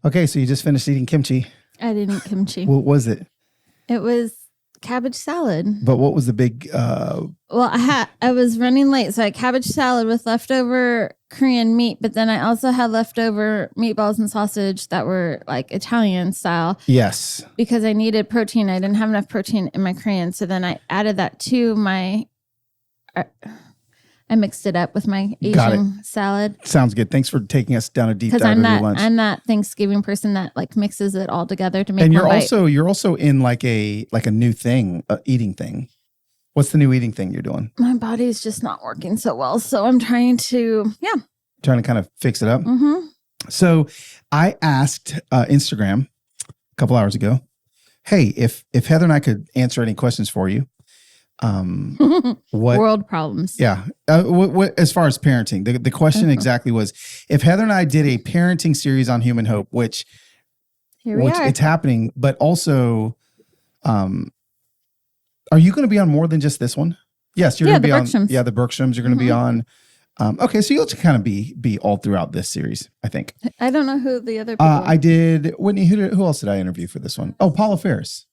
Okay, so you just finished eating kimchi. I didn't eat kimchi. What was it? It was cabbage salad. But what was the big... Well, I was running late, so I had cabbage salad with leftover Korean meat, but then I also had leftover meatballs and sausage that were like Italian style. Yes. Because I needed protein. I didn't have enough protein in my Korean, so then I added that to my... I mixed it up with my Asian salad. Sounds good. Thanks for taking us down a deep dive of your lunch. I'm that Thanksgiving person that like mixes it all together to make. And you're also in like a new thing, eating thing. What's the new eating thing you're doing? My body's just not working so well, so I'm trying to kind of fix it up. Mm-hmm. So I asked Instagram a couple hours ago, hey, if Heather and I could answer any questions for you. What world problems? Yeah. What as far as parenting, the question exactly was, if Heather and I did a parenting series on Human Hope, which it's happening, but also, are you going to be on more than just this one? Yes, you're going to be on. Yeah, the Bergströms. You're going to be on. Okay, so you'll kind of be all throughout this series, I think. I don't know who the other people. I did Whitney. Who else did I interview for this one? Oh, Paula Ferris.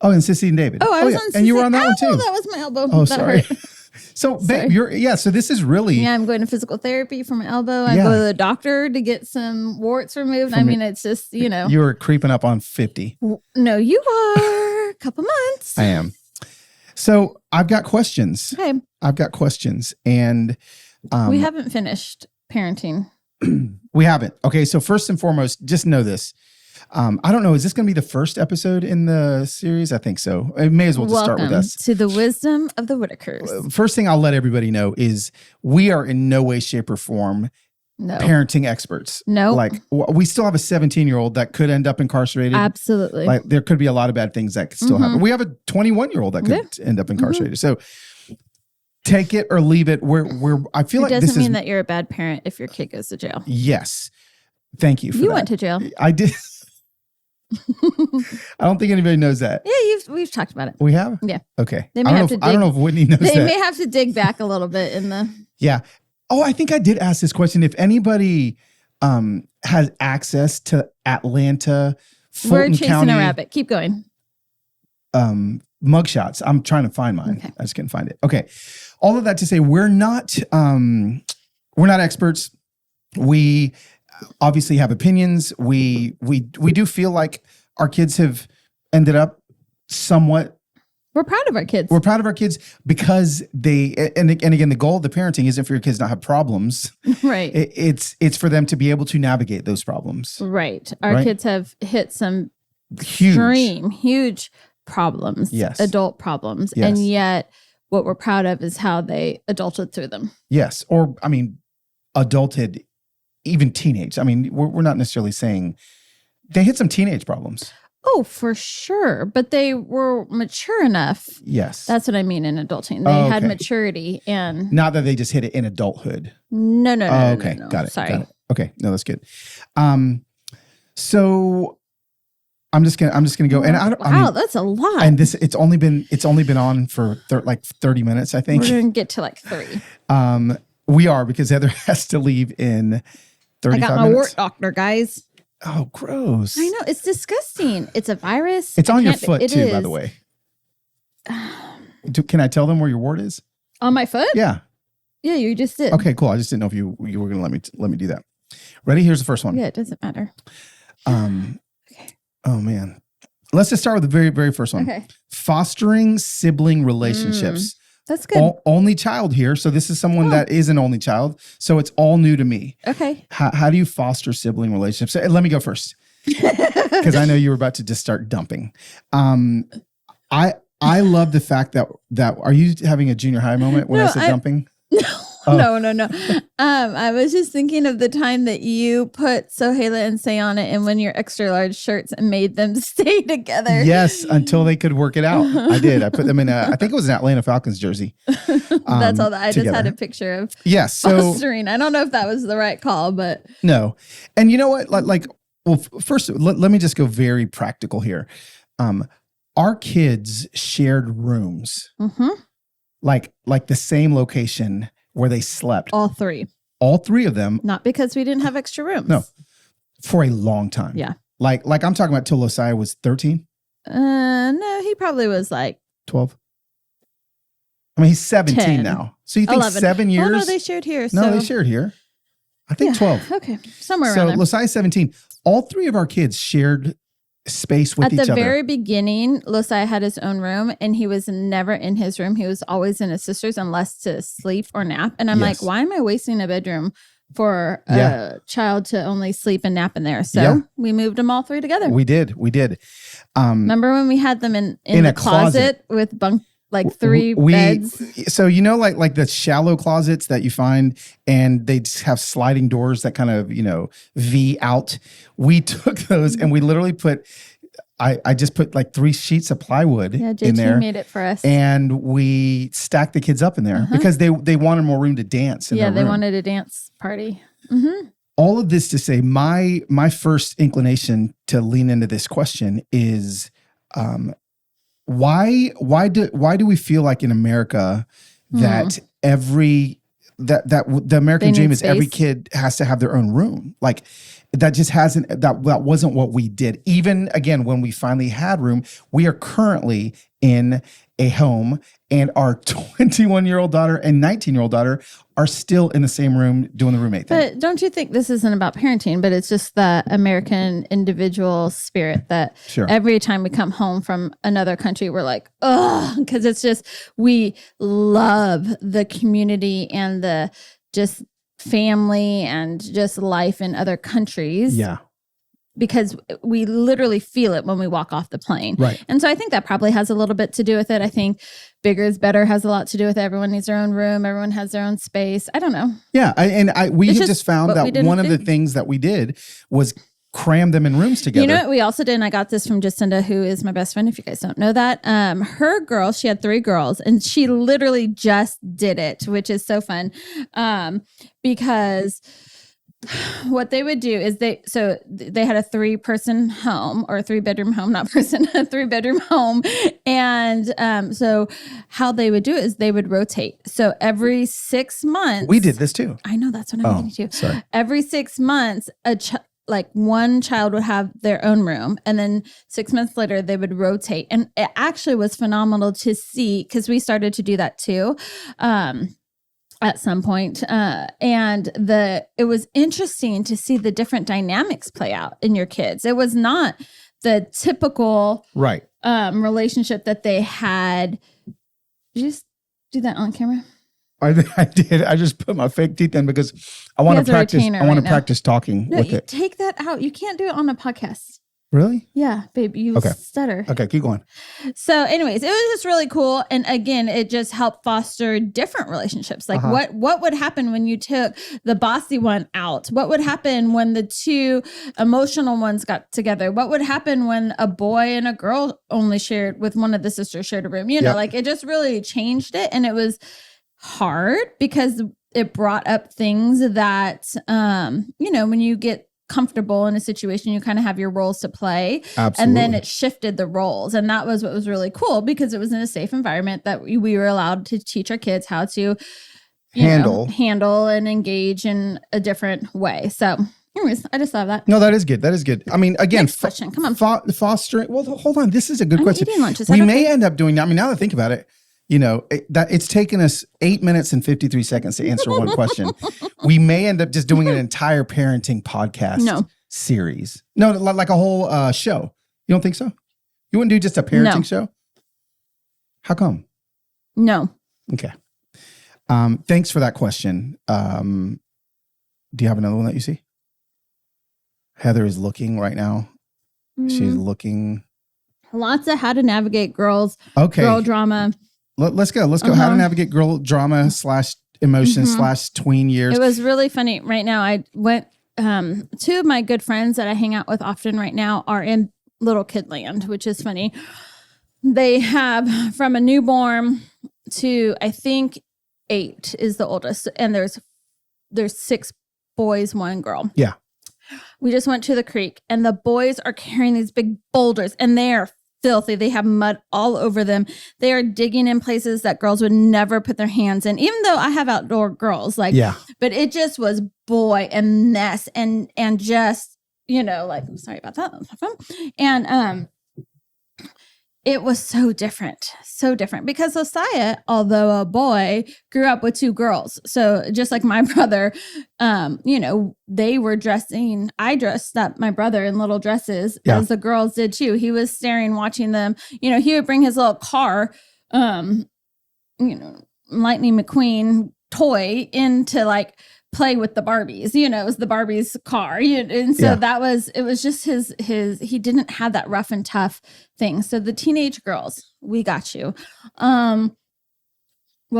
Oh, and Sissy and David. Oh, I was on Sissy. And you were on that one too. That was my elbow. Oh, sorry. So, babe, so this is really... Yeah, I'm going to physical therapy for my elbow. I go to the doctor to get some warts removed. It's just, You were creeping up on 50. No, you are. A couple months. I am. So, I've got questions. Okay. I've got questions. And... we haven't finished parenting. We haven't. Okay, so first and foremost, just know this. I don't know. Is this going to be the first episode in the series? I think so. It may as well just start with us. To the wisdom of the Whittakers. First thing I'll let everybody know is we are in no way, shape, or form parenting experts. No. Like we still have a 17-year-old that could end up incarcerated. Absolutely. Like there could be a lot of bad things that could still happen. We have a 21-year-old that could end up incarcerated. So take it or leave it. I feel like this doesn't mean that you're a bad parent if your kid goes to jail. Yes. Thank you for that. You went to jail. I did. I don't think anybody knows that. Yeah, we've talked about it. We have? Yeah. Okay. I don't know if Whitney knows that. They may have to dig back a little bit in the... Yeah. Oh, I think I did ask this question. If anybody has access to Atlanta, Fulton We're chasing County, a rabbit. Keep going. Mugshots. I'm trying to find mine. Okay. I just can't find it. Okay. All of that to say, we're not experts. We obviously have opinions. We do feel like our kids have ended up somewhat. We're proud of our kids. We're proud of our kids because and again, the goal of the parenting isn't for your kids not have problems. Right. It's for them to be able to navigate those problems. Right. Our kids have hit some huge problems. Yes. Adult problems. Yes. And yet what we're proud of is how they adulted through them. Yes. Or, adulted, even teenage. We're not necessarily saying they hit some teenage problems. Oh, for sure. But they were mature enough. Yes. That's what I mean in adulting. They had maturity and... Not that they just hit it in adulthood. No. Okay. No. Got it. Sorry. Got it. Okay. No, that's good. So I'm just gonna go. And that's a lot. And it's only been on for 30 minutes, I think. We're gonna get to 3. We are, because Heather has to leave in 35 minutes. I got my wart doctor, guys. Oh, gross. I know. It's disgusting. It's a virus. It's on your foot too, by the way. Can I tell them where your wart is? On my foot? Yeah. Yeah, you just did. Okay, cool. I just didn't know if you were going to let me do that. Ready? Here's the first one. Yeah, it doesn't matter. Okay. Oh, man. Let's just start with the very, very first one. Okay. Fostering sibling relationships. That's good. Only child here. So this is someone that is an only child. So it's all new to me. Okay. How do you foster sibling relationships? Let me go first, because I know you were about to just start dumping. I love the fact that are you having a junior high moment when I said dumping? No. I was just thinking of the time that you put Sohaila and Sayana in one of your extra large shirts and made them stay together. Yes, until they could work it out. I did. I put them in I think it was an Atlanta Falcons jersey. That's all that I just had a picture of. Yes. Fostering. I don't know if that was the right call, but. No. And you know what? First, let me just go very practical here. Our kids shared rooms, like the same location where they slept. All 3. All 3 of them. Not because we didn't have extra rooms. No. for a long time. Yeah. Like I'm talking about till Losiah was 13, No, he probably was like 12. I mean, he's 17 10, now. So you think 11. 7 years? Oh, no, they shared here. No, so. they shared here. I think 12. Okay. Somewhere So around there. Losiah 17. All three of our kids shared space with each other. At the very beginning, Losiah had his own room and he was never in his room. He was always in his sister's unless to sleep or nap. And I'm like, why am I wasting a bedroom for a child to only sleep and nap in there? So we moved them all three together. We did. Remember when we had them in the closet with like three beds? So, you know, like the shallow closets that you find and they just have sliding doors that kind of, you know, V out. We took those and we literally I just put like 3 sheets of plywood in there. Made it for us. And we stacked the kids up in there because they wanted more room to dance in their room. They wanted a dance party. Mm-hmm. All of this to say, my first inclination to lean into this question is, why do we feel like in America that that the American dream is every kid has to have their own room? Like that just that wasn't what we did. Even again, when we finally had room, we are currently in a home and our 21-year-old daughter and 19-year-old daughter are still in the same room doing the roommate thing. But don't you think this isn't about parenting, but it's just the American individual spirit that every time we come home from another country, we're like, ugh, because it's just, we love the community and the just family and just life in other countries. Yeah. Because we literally feel it when we walk off the plane. Right. And so I think that probably has a little bit to do with it. I think bigger is better has a lot to do with it. Everyone needs their own room. Everyone has their own space. I don't know. Yeah. We have just found that one of the things that we did was cram them in rooms together. You know what we also did? And I got this from Jacinda, who is my best friend, if you guys don't know that. Her girls, she had 3 girls, and she literally just did it, which is so fun. Because what they would do is they had a 3-person home or a 3-bedroom home, not person, a 3-bedroom home. And so how they would do it is they would rotate. So every 6 months. We did this too. I know, that's what I'm getting to. Sorry. Every 6 months, like one child would have their own room, and then 6 months later they would rotate. And it actually was phenomenal to see, because we started to do that too. At some point. And it was interesting to see the different dynamics play out in your kids. It was not the typical relationship that they had. Did you just do that on camera? I did. I just put my fake teeth in because I want to practice. I want to practice talking with it. Take that out. You can't do it on a podcast. Really? Yeah, babe, you stutter. Okay, keep going. So anyways, it was just really cool. And again, it just helped foster different relationships. Like what would happen when you took the bossy one out? What would happen when the 2 emotional ones got together? What would happen when a boy and a girl only shared with one of the sisters shared a room? You know, like it just really changed it. And it was hard because it brought up things that, you know, when you get comfortable in a situation, you kind of have your roles to play. Absolutely. And then it shifted the roles. And that was what was really cool, because it was in a safe environment that we were allowed to teach our kids how to handle and engage in a different way. So anyways, I just thought of that. No, that is good. That is good. I mean, again, next question. Come on. Fostering. Well, hold on. This is a good question. Eating lunch. We may end up doing, I mean, now that I think about it, you know, it's taken us 8 minutes and 53 seconds to answer one question. We may end up just doing an entire parenting podcast series. No, like a whole show. You don't think so? You wouldn't do just a parenting show? How come? No. Okay. Thanks for that question. Do you have another one that you see? Heather is looking right now. She's looking. Lots of how to navigate girl drama. Let's go. How to navigate girl drama / emotion / tween years. It was really funny. Right now, I went, 2 of my good friends that I hang out with often right now are in little kid land, which is funny. They have from a newborn to, I think, 8 is the oldest. And there's 6 boys, 1 girl. Yeah. We just went to the creek and the boys are carrying these big boulders and they are filthy. They have mud all over them. They are digging in places that girls would never put their hands in, even though I have outdoor girls. But it just was boy and mess and just, like, I'm sorry about that. And it was so different because Josiah, although a boy, grew up with 2 girls. So just like my brother, they were dressing. I dressed up my brother in little dresses as the girls did too. He was staring, watching them. He would bring his little car, Lightning McQueen toy into like play with the Barbies, it was the Barbie's car. And so it was just his, he didn't have that rough and tough thing. So the teenage girls, we got you. What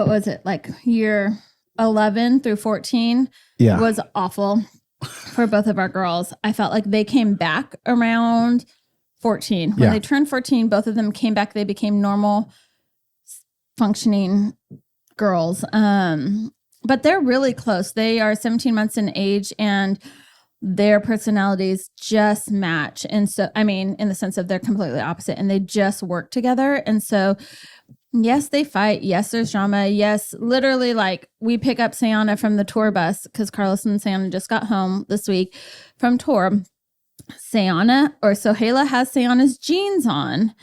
was it? Like year 11 through 14 was awful for both of our girls. I felt like they came back around 14. When they turned 14, both of them came back. They became normal functioning girls. But they're really close. They are 17 months in age and their personalities just match. And so, in the sense of they're completely opposite and they just work together. And so, yes, they fight. Yes, there's drama. Yes, literally, like we pick up Sayana from the tour bus because Carlos and Sayana just got home this week from tour. Sohaila has Sayana's jeans on.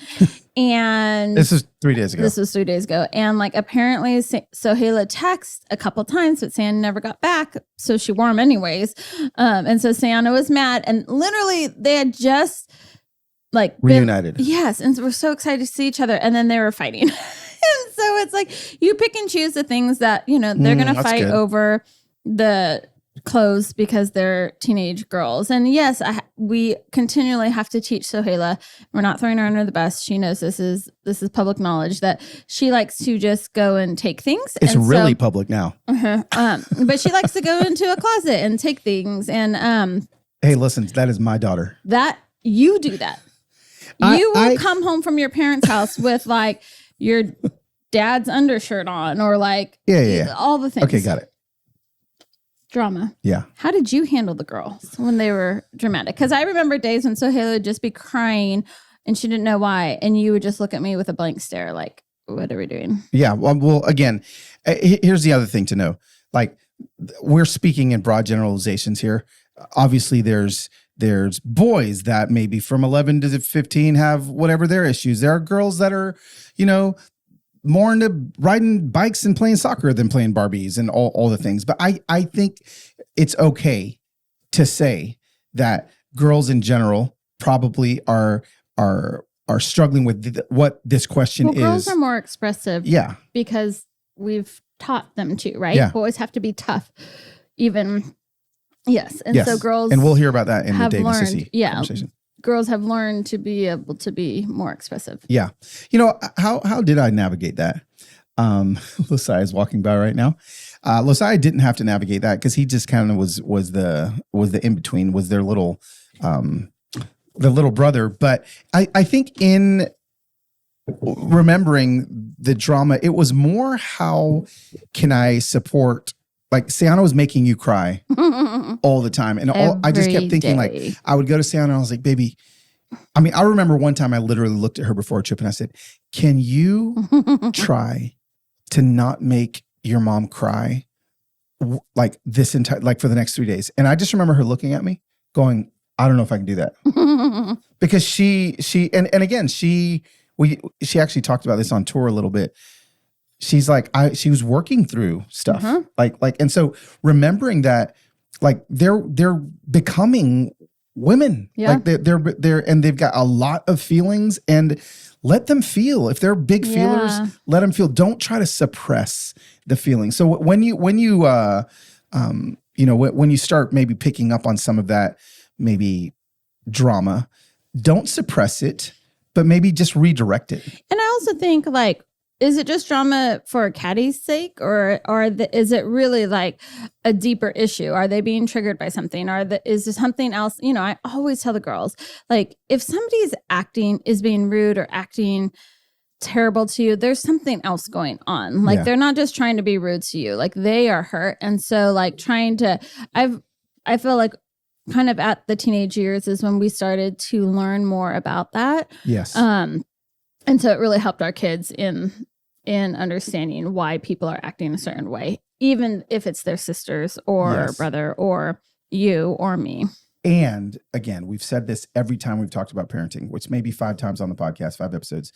And this was 3 days ago. And like apparently Sohaila texted a couple times, but Sayana never got back. So she wore them anyways. And so Sayana was mad. And literally they had just like reunited. Yes. And so we're so excited to see each other. And then they were fighting. And so it's like you pick and choose the things that, they're going to fight over the clothes because they're teenage girls. And yes, we continually have to teach Sohaila. We're not throwing her under the bus. She knows this is public knowledge that she likes to just go and take things. It's really public now. But she likes to go into a closet and take things. And hey, listen, that is my daughter. That you do that. You will come home from your parents' house with like your dad's undershirt on or like all the things. Okay, got it. Drama. Yeah. How did you handle the girls when they were dramatic? Because I remember days when Sohaila would just be crying and she didn't know why. And you would just look at me with a blank stare like, what are we doing? Yeah. Well, again, here's the other thing to know. Like, we're speaking in broad generalizations here. Obviously, there's boys that maybe from 11 to 15 have whatever their issues. There are girls that are, more into riding bikes and playing soccer than playing Barbies and all the things. But I think it's okay to say that girls in general probably are struggling with what this question is. Girls are more expressive. Yeah. Because we've taught them to, right? Yeah. Boys have to be tough. Even, yes. And so girls. And we'll hear about that in the Dave and Sissy conversation. Girls have learned to be able to be more expressive. Yeah. How did I navigate that? Losiah is walking by right now. Losiah didn't have to navigate that because he just kind of was the in-between, was their little the little brother. But I think in remembering the drama, it was more how can I support. Like, Sayana was making you cry all the time. And I just kept thinking, like, I would go to Sayana and I was like, baby, I remember one time I literally looked at her before a trip and I said, can you try to not make your mom cry like this entire, like for the next 3 days? And I just remember her looking at me going, I don't know if I can do that. Because she again, she actually talked about this on tour a little bit. She's like, she was working through stuff, and so remembering that, like they're becoming women, like they're and they've got a lot of feelings, and let them feel. If they're big feelers, let them feel. Don't try to suppress the feelings. So when you start maybe picking up on some of that maybe drama, don't suppress it, but maybe just redirect it. And I also think like, is it just drama for Caddy's sake, or is it really like a deeper issue? Are they being triggered by something? Is there something else? I always tell the girls, like, if somebody's is being rude or acting terrible to you, there's something else going on. Like, they're not just trying to be rude to you. Like, they are hurt. And so, like, I feel like kind of at the teenage years is when we started to learn more about that. Yes. And so it really helped our kids in understanding why people are acting a certain way, even if it's their sisters or brother or you or me. And again, we've said this every time we've talked about parenting, which may be 5 times on the podcast, 5 episodes.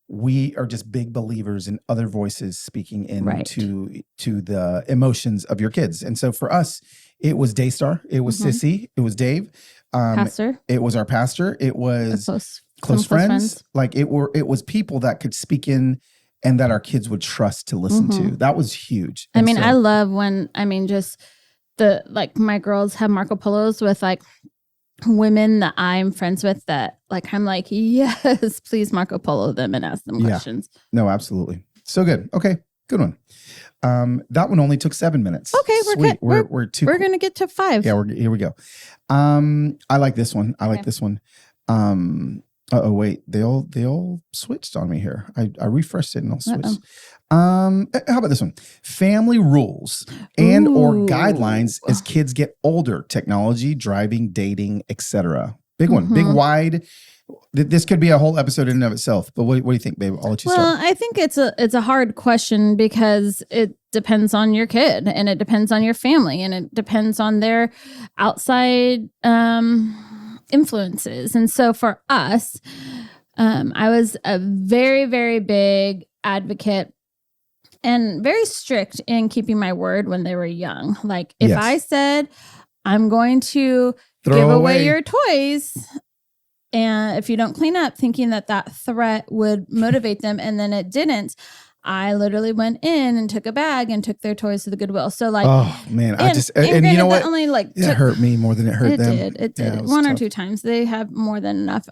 We are just big believers in other voices speaking into to the emotions of your kids. And so for us, it was Daystar, it was Sissy, it was Dave, pastor. It was our pastor, it was close friends. Like it was people that could speak in and that our kids would trust to listen to. That was huge. And I love when just my girls have Marco Polos with like women that I'm friends with that like, I'm like, yes, please Marco Polo them and ask them questions. No, absolutely. So good. Okay. Good one. That one only took 7 minutes. Okay. Sweet. We're going to get to 5. Yeah. Here we go. I like this one. I like this one. Oh wait, they all switched on me here. I refreshed it and all switched. How about this one? Family rules and or guidelines as kids get older. Technology, driving, dating, etc. Big one, big wide. This could be a whole episode in and of itself. But what do you think, babe? I'll let you start. Well, I think it's a hard question because it depends on your kid and it depends on your family and it depends on their outside influences. And so for us, I was a very, very big advocate and very strict in keeping my word when they were young. Like if I said, I'm going to give away your toys, and if you don't clean up, thinking that threat would motivate them, and then it didn't, I literally went in and took a bag and took their toys to the Goodwill. So like, oh man, and you know what? Only it hurt me more than it hurt them. It did. It one tough. Or 2 times. They have more than enough.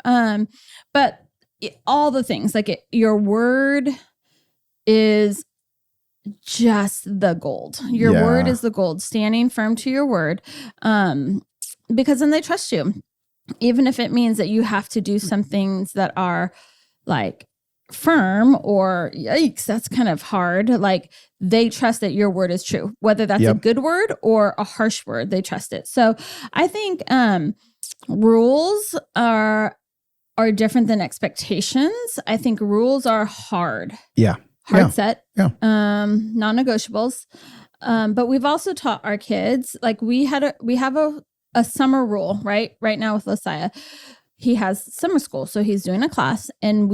But all the things like your word is just the gold. Your word is the gold. Standing firm to your word, because then they trust you, even if it means that you have to do some things that are like firm or yikes, that's kind of hard. Like they trust that your word is true, whether that's a good word or a harsh word, they trust it. So I think rules are different than expectations. I think rules are hard. Hard set. Non-negotiables. But we've also taught our kids, like we have a summer rule, right now with Losiah. He has summer school, so he's doing a class, and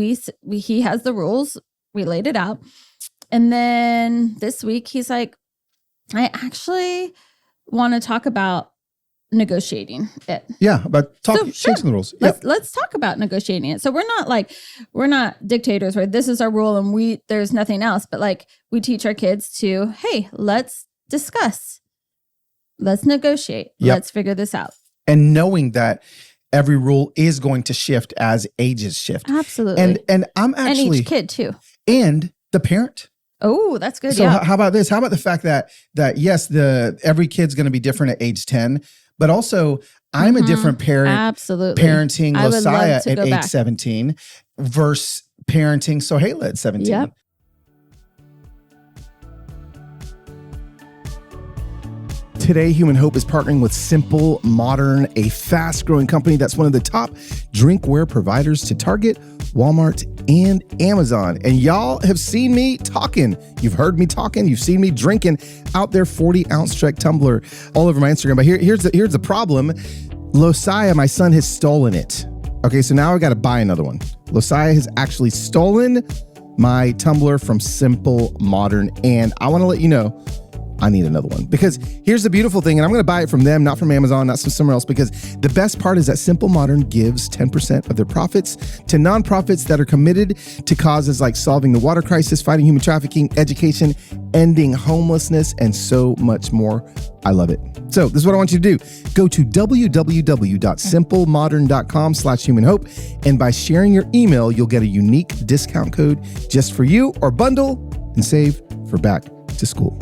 he has the rules. We laid it out, and then this week he's like, "I actually want to talk about negotiating it." Yeah, about changing the rules. Let's talk about negotiating it. So we're not dictators where this is our rule and there's nothing else. But like we teach our kids to, hey, let's discuss, let's negotiate, let's figure this out, and knowing that every rule is going to shift as ages shift. Absolutely. And I'm actually... And each kid too. And the parent. Oh, that's good. So how about this? How about the fact that yes, every kid's going to be different at age 10, but also I'm a different parent. Absolutely. Parenting Losiah at age 17 versus parenting Sohaila at 17. Yep. Today, Human Hope is partnering with Simple Modern, a fast-growing company that's one of the top drinkware providers to Target, Walmart, and Amazon. And y'all have seen me talking. You've heard me talking. You've seen me drinking out their 40-ounce Trek tumbler all over my Instagram. But here's the problem. Losiah, my son, has stolen it. Okay, so now I got to buy another one. Losiah has actually stolen my tumbler from Simple Modern, and I want to let you know I need another one, because here's the beautiful thing, and I'm going to buy it from them, not from Amazon, not from somewhere else, because the best part is that Simple Modern gives 10% of their profits to nonprofits that are committed to causes like solving the water crisis, fighting human trafficking, education, ending homelessness, and so much more. I love it. So this is what I want you to do. Go to www.simplemodern.com/humanhope, and by sharing your email, you'll get a unique discount code just for you, or bundle and save for back to school.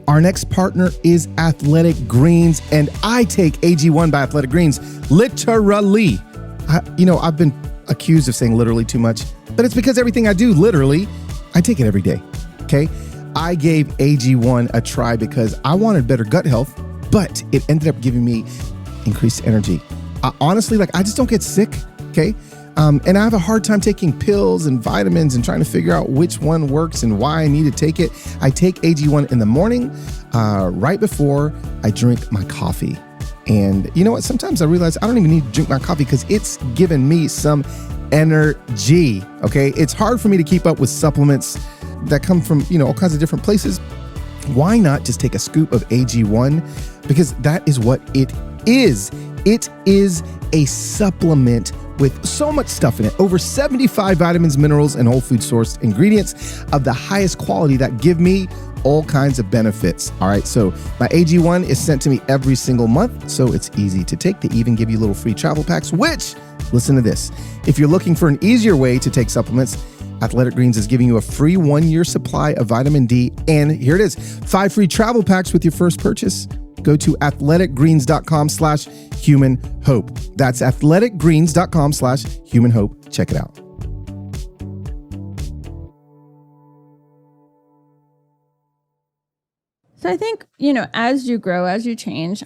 Our next partner is Athletic Greens, and I take AG1 by Athletic Greens literally. I've been accused of saying literally too much, but it's because everything I do, literally, I take it every day, okay? I gave AG1 a try because I wanted better gut health, but it ended up giving me increased energy. Honestly, I just don't get sick, okay? And I have a hard time taking pills and vitamins and trying to figure out which one works and why I need to take it. I take AG1 in the morning, right before I drink my coffee. And you know what? Sometimes I realize I don't even need to drink my coffee because it's giving me some energy. Okay. It's hard for me to keep up with supplements that come from, all kinds of different places. Why not just take a scoop of AG1? Because that is what it is. It is a supplement with so much stuff in it. Over 75 vitamins, minerals, and whole food sourced ingredients of the highest quality that give me all kinds of benefits. All right, so my AG1 is sent to me every single month, so it's easy to take. They even give you little free travel packs, which, listen to this, if you're looking for an easier way to take supplements, Athletic Greens is giving you a free 1-year supply of vitamin D, and here it is, 5 free travel packs with your first purchase. Go to athleticgreens.com/human hope. That's athleticgreens.com/human hope. Check it out. So I think, as you grow, as you change,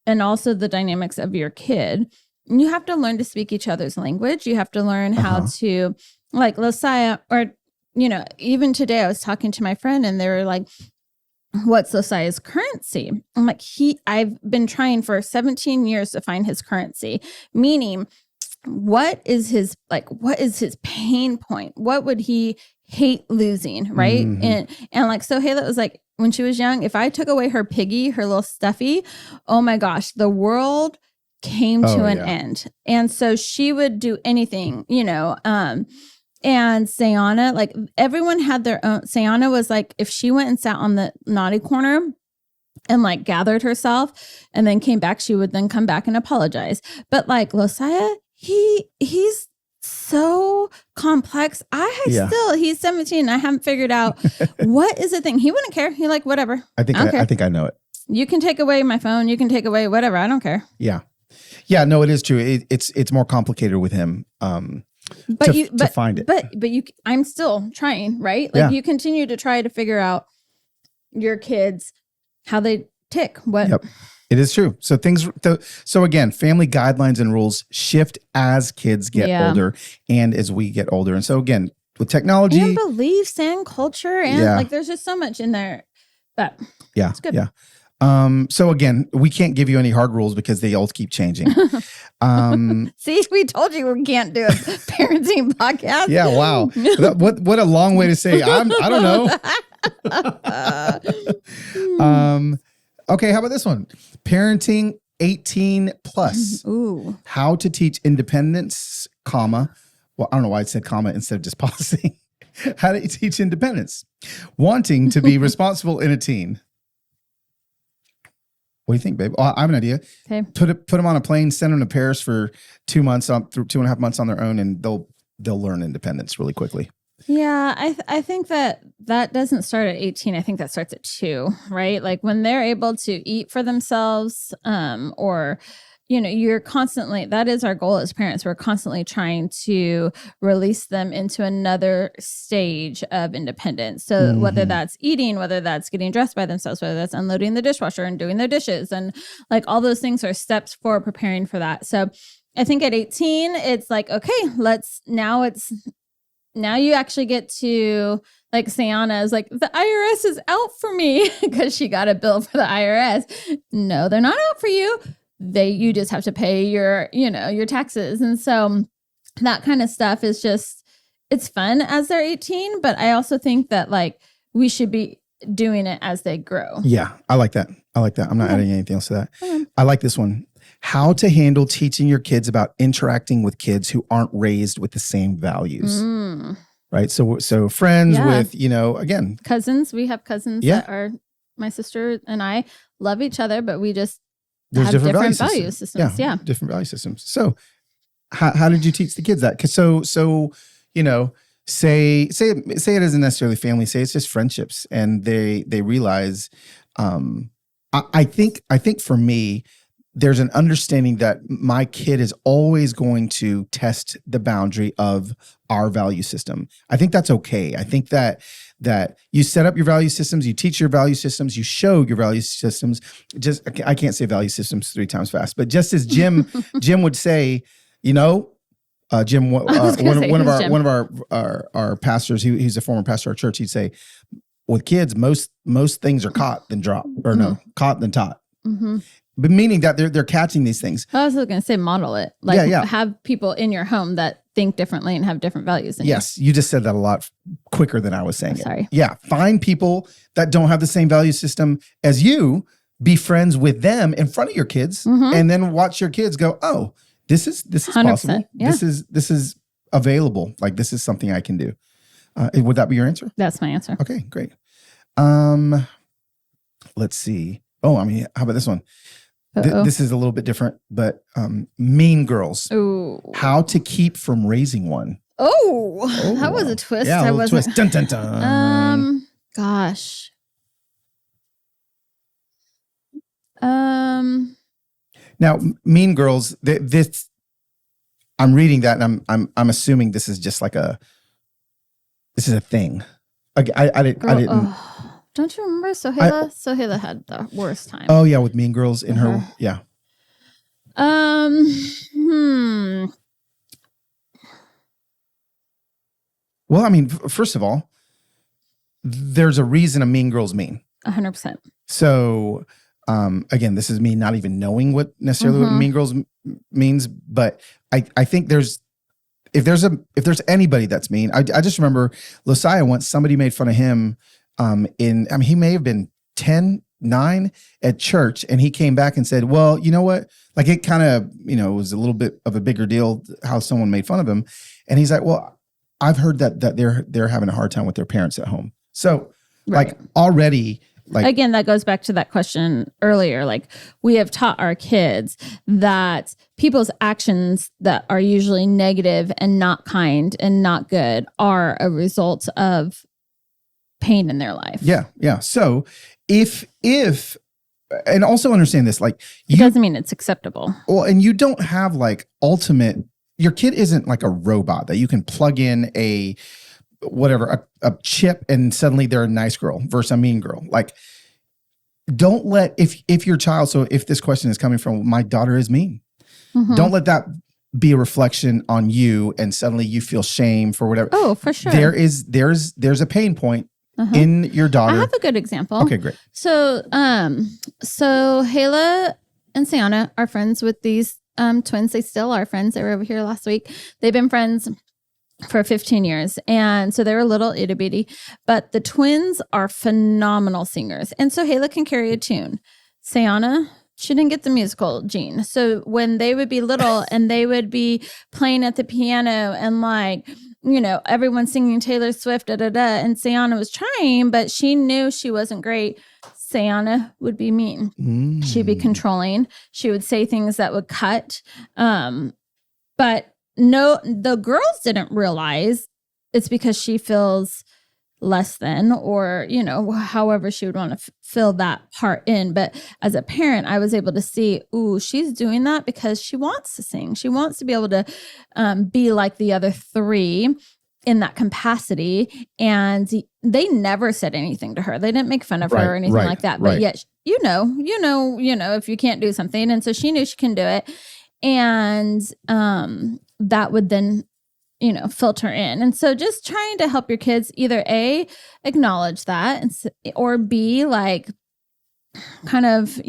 and also the dynamics of your kid, you have to learn to speak each other's language. You have to learn how to, like Losiah, or, even today I was talking to my friend and they were like, what's Losiah's currency? I'm like, I've been trying for 17 years to find his currency, meaning what is his pain point? What would he hate losing? Right. Mm-hmm. And like, so Hayla was like, when she was young, if I took away her piggy, her little stuffy, oh my gosh, the world came to an end. And so she would do anything, and Sayana, like everyone had their own. Sayana was like, if she went and sat on the naughty corner and like gathered herself and then came back, she would then come back and apologize. But like Losiah, he's so complex. He's 17. I haven't figured out what is the thing. He wouldn't care. He like, whatever. I think I know it. You can take away my phone. You can take away whatever. I don't care. Yeah. Yeah, no, it is true. It's more complicated with him. To find it. But I'm still trying, right? Like you continue to try to figure out your kids, how they tick. What? Yep. It is true. So so again, family guidelines and rules shift as kids get older and as we get older. And so again, with technology. And beliefs and culture and like there's just so much in there. But it's good. Yeah. So again, we can't give you any hard rules because they all keep changing. See, we told you we can't do a parenting podcast. Yeah, wow. What a long way to say I don't know. Okay, how about this one? Parenting 18 plus. Ooh. How to teach independence, well, I don't know why I said comma instead of just pausing. How to teach independence. Wanting to be responsible in a teen. What do you think, babe? Oh, I have an idea. Okay. Put them on a plane, send them to Paris for 2 months, through 2.5 months on their own, and they'll learn independence really quickly. Yeah, I think that doesn't start at 18. I think that starts at 2, right? Like when they're able to eat for themselves, or you're constantly, that is our goal as parents. We're constantly trying to release them into another stage of independence. So whether that's eating, whether that's getting dressed by themselves, whether that's unloading the dishwasher and doing their dishes, and like all those things are steps for preparing for that. So I think at 18, it's like, okay, now you actually get to, like Sayana is like, the IRS is out for me because she got a bill for the IRS. No, they're not out for you. You just have to pay your taxes. And so that kind of stuff is just, it's fun as they're 18, but I also think that like we should be doing it as they grow. Yeah, I like that. I'm not adding anything else to that. I like this one. How to handle teaching your kids about interacting with kids who aren't raised with the same values. Right? So friends with, again. Cousins. We have cousins that are, my sister and I love each other, but we just There's have different value systems. Yeah. Different value systems. So how did you teach the kids that? Because say it isn't necessarily family, say it's just friendships, and they realize, I think for me, there's an understanding that my kid is always going to test the boundary of our value system. I think that's okay. I think that you set up your value systems, you teach your value systems, you show your value systems. I can't say value systems 3 times fast, but just as Jim would say, Jim, one of our pastors, he's a former pastor of our church. He'd say, with kids, most things are caught then dropped, or caught then taught. Mm-hmm. but meaning that they're catching these things. I was going to say model it. Like have people in your home that think differently and have different values than yes, you just said that a lot quicker than I was saying it. Sorry. Yeah, find people that don't have the same value system as you, be friends with them in front of your kids, and then watch your kids go, oh, this is possible. Yeah. This is available. Like this is something I can do. Would that be your answer? That's my answer. Okay, great. Let's see. Oh, I mean, how about this one? This is a little bit different, but Mean Girls. Ooh. How to keep from raising one. Oh, that was a twist. Yeah, a little twist. Dun, dun, dun. Gosh. Now, Mean Girls. This, I'm reading that, and I'm assuming this is just like this is a thing. I didn't. Don't you remember Sohaila? Sohaila had the worst time. Oh yeah, with Mean Girls in her. Yeah. Well, I mean, first of all, there's a reason a Mean Girl's mean. 100%. So, again, this is me not even knowing what necessarily what Mean Girls means, but I think if there's anybody that's mean, I just remember Losiah once somebody made fun of him. He may have been 10, 9 at church, and he came back and said, well, you know what? Like it kind of, was a little bit of a bigger deal how someone made fun of him. And he's like, well, I've heard that they're having a hard time with their parents at home. So like already, like, again, that goes back to that question earlier. Like we have taught our kids that people's actions that are usually negative and not kind and not good are a result of pain in their life. Yeah. Yeah. So if and also understand this, like it doesn't mean it's acceptable. Well, and you don't have like your kid isn't like a robot that you can plug in a chip and suddenly they're a nice girl versus a mean girl. Like don't let, if your child, so if this question is coming from my daughter is mean, don't let that be a reflection on you and suddenly you feel shame for whatever. Oh, for sure. There's a pain point in your daughter. I have a good example. Okay, great. So Hayla and Sienna are friends with these twins. They still are friends. They were over here last week. They've been friends for 15 years. And so they were little itty bitty, but the twins are phenomenal singers. And so Hayla can carry a tune. Sienna, she didn't get the musical gene. So when they would be little and they would be playing at the piano and like, everyone singing Taylor Swift, and Sienna was trying, but she knew she wasn't great. Sienna would be mean. She'd be controlling. She would say things that would cut. But no, the girls didn't realize it's because she feels less than, or, however she would want to fill that part in. But as a parent, I was able to see, she's doing that because she wants to sing. She wants to be able to be like the other three in that capacity. And they never said anything to her. They didn't make fun of her or anything like that. But yet, if you can't do something. And so she knew she can do it. And that would then filter in. And so just trying to help your kids either A, acknowledge that, or B, like kind of,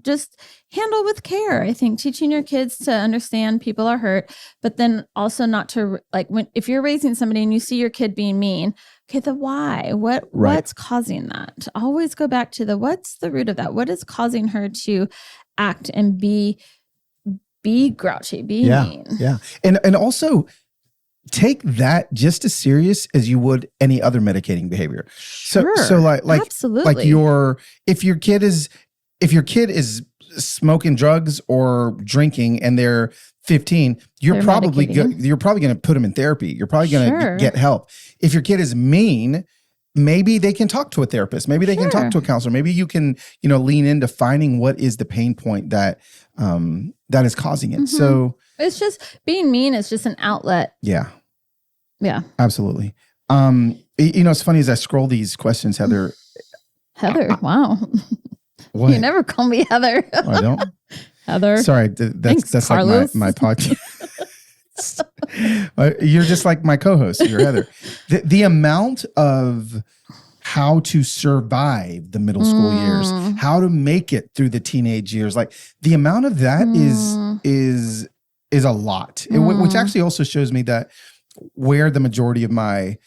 just handle with care. I think teaching your kids to understand people are hurt, but then also not to if you're raising somebody and you see your kid being mean, okay, the why, what's causing that? Always go back to what's the root of that? What is causing her to act and be grouchy, be mean? Yeah. And also, take that just as serious as you would any other medicating behavior. Sure, so like absolutely. Like if your kid is smoking drugs or drinking and they're 15, you're probably going to put them in therapy. You're probably going to get help. If your kid is mean, maybe they can talk to a therapist. Maybe they can talk to a counselor. Maybe you can, lean into finding what is the pain point that is causing it. So it's just being mean is just an outlet. Yeah. Yeah. Absolutely. It's funny as I scroll these questions, Heather. Wow. What? You never call me Heather. Oh, I don't. Heather. Sorry. That's Carlos. like my podcast. You're just like my co-host. You're Heather. The amount of how to survive the middle school years, how to make it through the teenage years. Like the amount of that is a lot, which actually also shows me that where the majority of my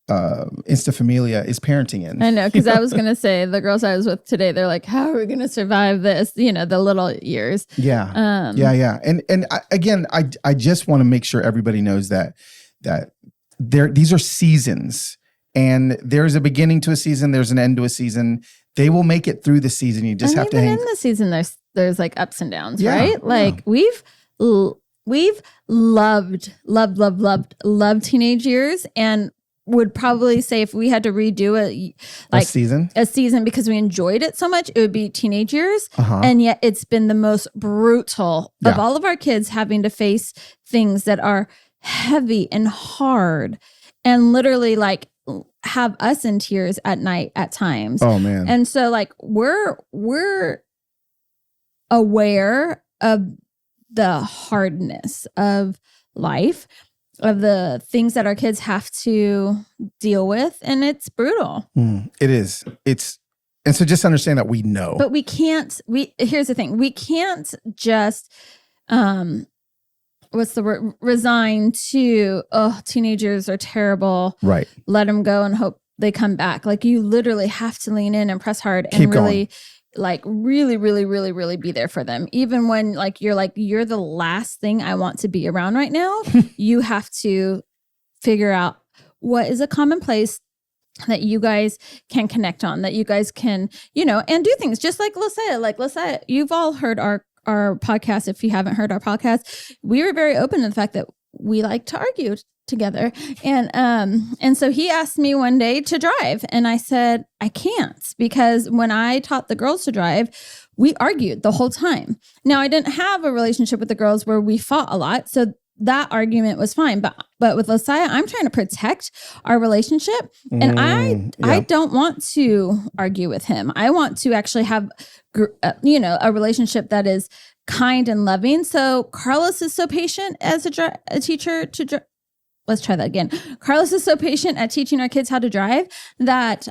Insta Familia is parenting in. I know, because I was going to say the girls I was with today, they're like, how are we going to survive this? You know, the little years. Yeah. Yeah. And I just want to make sure everybody knows that these are seasons, and there's a beginning to a season. There's an end to a season. They will make it through the season. You just have to hang. In the season, there's like ups and downs, right? Like we've loved teenage years, and would probably say if we had to redo a season because we enjoyed it so much, it would be teenage years. And yet it's been the most brutal of all of our kids having to face things that are heavy and hard and literally like have us in tears at night at times. Oh man. And so like we're aware of the hardness of life, of the things that our kids have to deal with, and it's brutal. It is. And so just understand that we know. But here's the thing. We can't just what's the word? Resign to, teenagers are terrible. Right. Let them go and hope they come back. Like you literally have to lean in and press hard and really be there for them. Even when you're the last thing I want to be around right now, you have to figure out what is a common place that you guys can connect on, that you guys can, and do things just like Lisette. Like Lisette, you've all heard our podcast. If you haven't heard our podcast, we were very open to the fact that we like to argue together. And so he asked me one day to drive, and I said, I can't, because when I taught the girls to drive, we argued the whole time. Now I didn't have a relationship with the girls where we fought a lot. So that argument was fine. But with Losiah, I'm trying to protect our relationship. And I don't want to argue with him. I want to actually have, a relationship that is kind and loving. So Carlos is so patient as a teacher to let's try that again. Carlos is so patient at teaching our kids how to drive that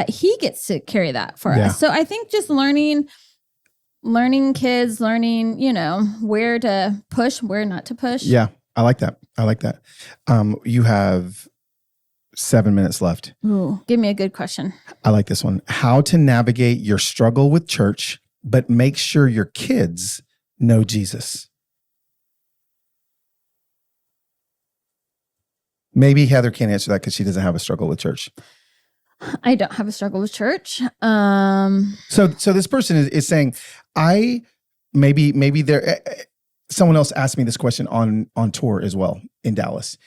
he gets to carry that for us. So I think just learning kids, where to push, where not to push. Yeah, I like that. You have 7 minutes left. Ooh, give me a good question. I like this one. How to navigate your struggle with church, but make sure your kids know Jesus. Maybe Heather can't answer that because she doesn't have a struggle with church. I don't have a struggle with church. So this person is saying, maybe there. Someone else asked me this question on tour as well in Dallas.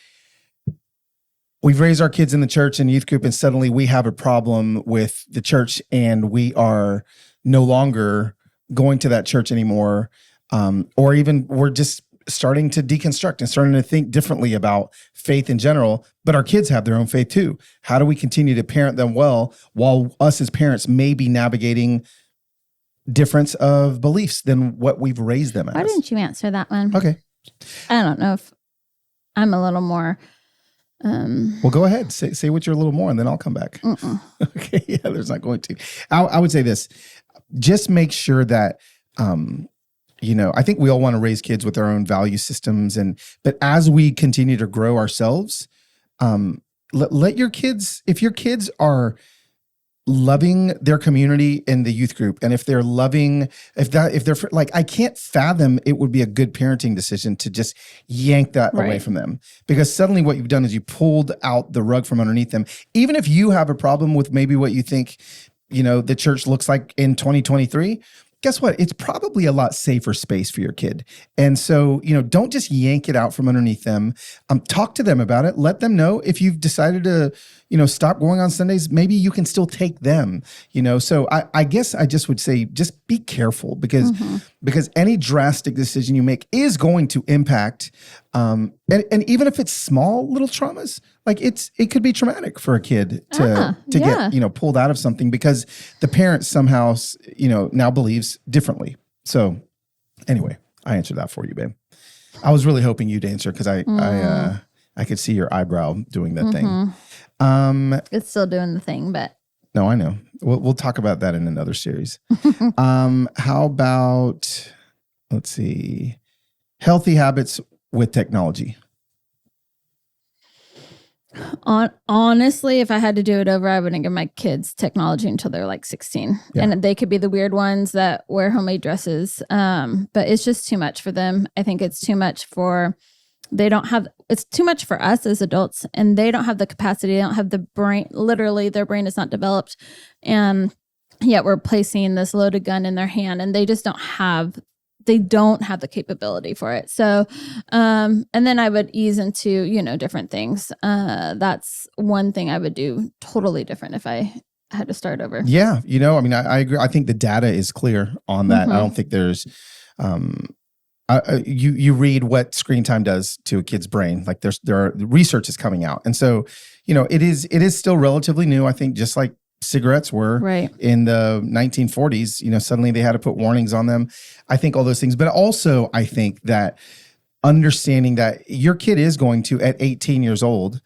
We've raised our kids in the church and youth group, and suddenly we have a problem with the church, and we are no longer going to that church anymore, or even we're just starting to deconstruct and starting to think differently about faith in general, but our kids have their own faith too. How do we continue to parent them well while us as parents may be navigating difference of beliefs than what we've raised them as? Why didn't you answer that one? Okay. I don't know if I'm a little more... well, go ahead. Say what you're a little more, and then I'll come back. Okay. Yeah, there's not going to. I would say this. Just make sure that... I think we all want to raise kids with our own value systems, but as we continue to grow ourselves, let your kids, if your kids are loving their community in the youth group, and if they're I can't fathom it would be a good parenting decision to just yank that away from them, because suddenly what you've done is you pulled out the rug from underneath them. Even if you have a problem with maybe what you think, the church looks like in 2023, guess what? It's probably a lot safer space for your kid. And so, don't just yank it out from underneath them. Talk to them about it. Let them know if you've decided to, stop going on Sundays, maybe you can still take them, So I guess I just would say, just be careful because any drastic decision you make is going to impact, and even if it's small little traumas, like it could be traumatic for a kid to get, pulled out of something because the parent somehow, now believes differently. So anyway, I answered that for you, babe. I was really hoping you'd answer because I could see your eyebrow doing that thing. It's still doing the thing, but No, I know. We'll talk about that in another series. How about, let's see, healthy habits with technology? Honestly, if I had to do it over, I wouldn't give my kids technology until they're like 16. Yeah. And they could be the weird ones that wear homemade dresses. But it's just too much for them. I think it's too much it's too much for us as adults, and they don't have the capacity. They don't have the brain. Literally, their brain is not developed. And yet we're placing this loaded gun in their hand, and they just don't have the capability for it. So, and then I would ease into, different things. That's one thing I would do totally different if I had to start over. Yeah. I agree. I think the data is clear on that. I don't think there's, you read what screen time does to a kid's brain. Like research is coming out. And so, it is still relatively new. I think just like cigarettes were in the 1940s, suddenly they had to put warnings on them. I think all those things, but also I think that understanding that your kid is going to, at 18 years old,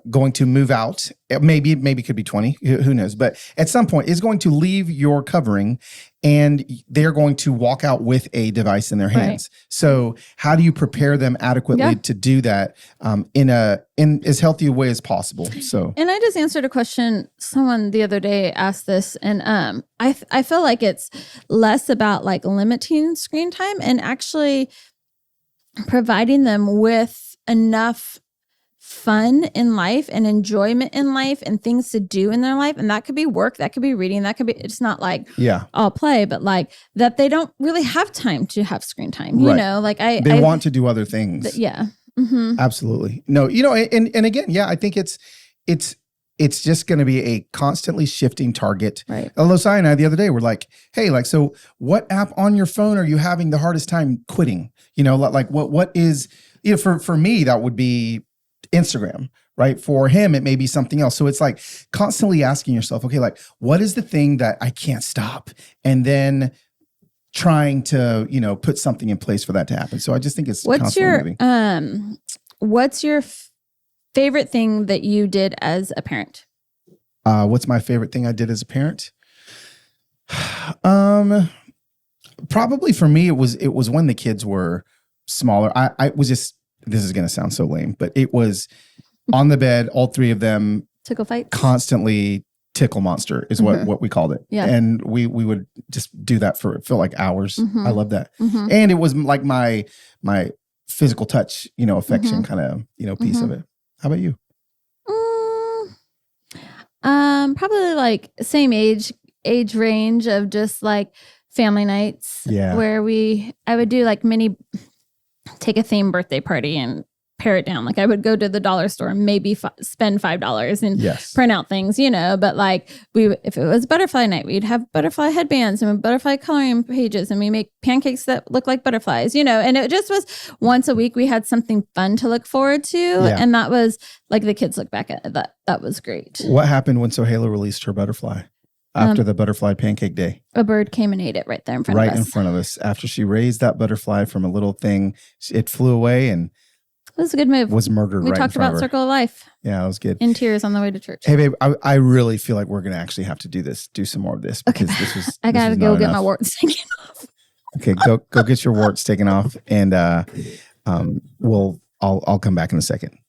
going to move out. Maybe it could be 20, who knows? But at some point is going to leave your covering, and they're going to walk out with a device in their hands. Right. So how do you prepare them adequately to do that in as healthy a way as possible? So, and I just answered a question. Someone the other day asked this, and I feel like it's less about like limiting screen time and actually providing them with enough fun in life and enjoyment in life and things to do in their life. And that could be work, that could be reading, that could be, it's not like all play, but like that they don't really have time to have screen time, they want to do other things. Absolutely. No, and again, I think it's just going to be a constantly shifting target. Right. Losai and I the other day were like, hey, so what app on your phone are you having the hardest time quitting? What is, for me, that would be Instagram, right? For him, it may be something else. So it's like constantly asking yourself, okay, what is the thing that I can't stop? And then trying to, put something in place for that to happen. So I just think it's constantly moving. What's your favorite thing that you did as a parent? What's my favorite thing I did as a parent? Probably for me, it was when the kids were smaller. I was just, this is going to sound so lame, but it was on the bed, all three of them tickle fight, constantly tickle monster is what we called it. Yeah. And we would just do that for like hours. I love that. And it was like my physical touch, affection kind of, piece of it. How about you? Probably like same age range of just like family nights where I would do like take a theme birthday party and pare it down. Like I would go to the dollar store and maybe spend $5 and print out things, but like if it was butterfly night, we'd have butterfly headbands and butterfly coloring pages, and we make pancakes that look like butterflies, and it just was once a week we had something fun to look forward to. And that was like, the kids look back at that. That was great. What happened when Sohaila released her butterfly? After the butterfly pancake day, a bird came and ate it right there in front of us. Right in front of us. After she raised that butterfly from a little thing, it flew away and it was a good move. Was murdered. We talked about Circle of Life. Yeah, that was good. In tears on the way to church. Hey, babe, I really feel like we're going to actually have to do some more of this because this was. I got to go get my warts taken off. Okay, go get your warts taken off, and I'll come back in a second.